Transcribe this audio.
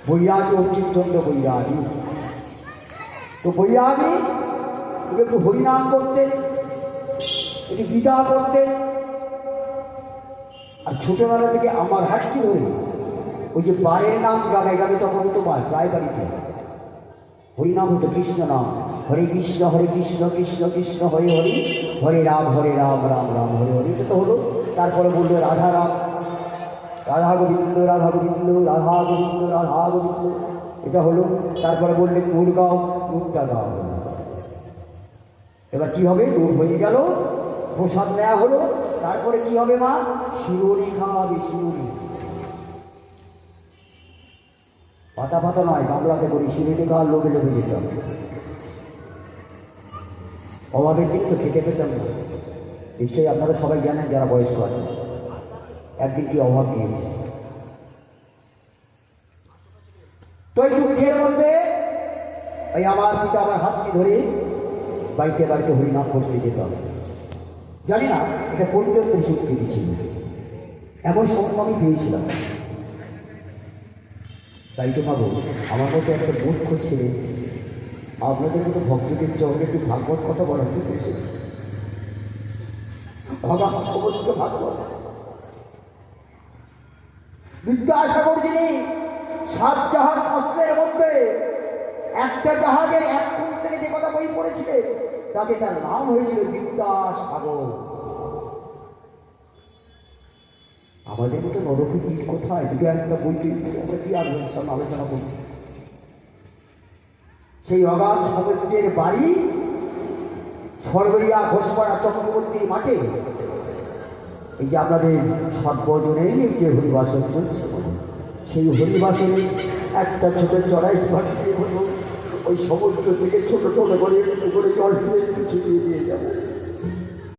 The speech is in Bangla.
বৈরাগী অচ্যুতচন্দ্র বৈরাগী। তো বৈরাগী একটু হরিনাম করতেন, একটু গীতা করতেন। আর ছোটবেলা থেকে আমার হাসছি ধরে ওই যে বারের নাম গ্রামে গ্রামে তখন তো প্রায় বাড়িতে হরিনাম হতো, কৃষ্ণ নাম, হরে কৃষ্ণ কৃষ্ণ কৃষ্ণ হরে হরে, হরে রাম রাম রাম হরে হরে। এটা তো হলো। তারপরে বললো রাধা রাম, রাধা গোবিন্দ রাধা গোবিন্দ রাধা গোবিন্দ রাধা গোবিন্দ, এটা হলো। তারপরে বললেন নুর গাও, নুরটা গাও। এবার কি হবে? নুর হয়ে গেল, প্রসাদ নেওয়া হলো। তারপরে কি হবে? মা শিরোরি খাওয়াবে, শিরোরি। পাতা পাতা নয়, বাংলাতে বলি শিরোরি খাওয়ার লোভে লোভে যেতাম। অভাবের দিন তো খেতে পেতাম না। নিশ্চয়ই আপনারা সবাই জানেন যারা বয়স্ক আছে, একদিন কি অভাব দিয়েছে। তো এই দুঃখের মধ্যে ওই আমার পিতা আমার হাতটি ধরে বাড়িতে বাড়িতে হরিনাম করতে যেতাম। জানি না এটা পর্যন্ত শক্তি দিচ্ছিল, এমন সময় আমি পেয়েছিলাম। তাই তো ভাবো, আমার মতো একটা মূর্খ ছেলে আপনাদের মতো ভক্তদের চরণে একটু ভাগবত কথা বলার জন্য এসেছে। ভগবান সমস্ত ভাগবত বিদ্যাসাগর যিনি 7 জাহাজ শাস্ত্রের মধ্যে একটা জাহাজের এক কোণ থেকে যে কথা বই পড়েছিলেন, তাতে তার নাম হয়েছিল বিদ্যাসাগর। আমাদের মতো নরপতি কোথায়? দুটো একটা বইটি আমরা কি আলোচনা করি। সেই অগাধ সমুদ্রের বাড়ি সরবরিয়া ঘোষপাড়া চক্রবর্তীর মাঠে এই যে আপনাদের সর্বজনের যে হরিবাসন চলছে, সেই হরিবাসনে একটা ছোট চড়াই পাঠিয়ে হলো ওই সমুদ্র থেকে ছোট ছোট করে জল ছিটিয়ে দিয়ে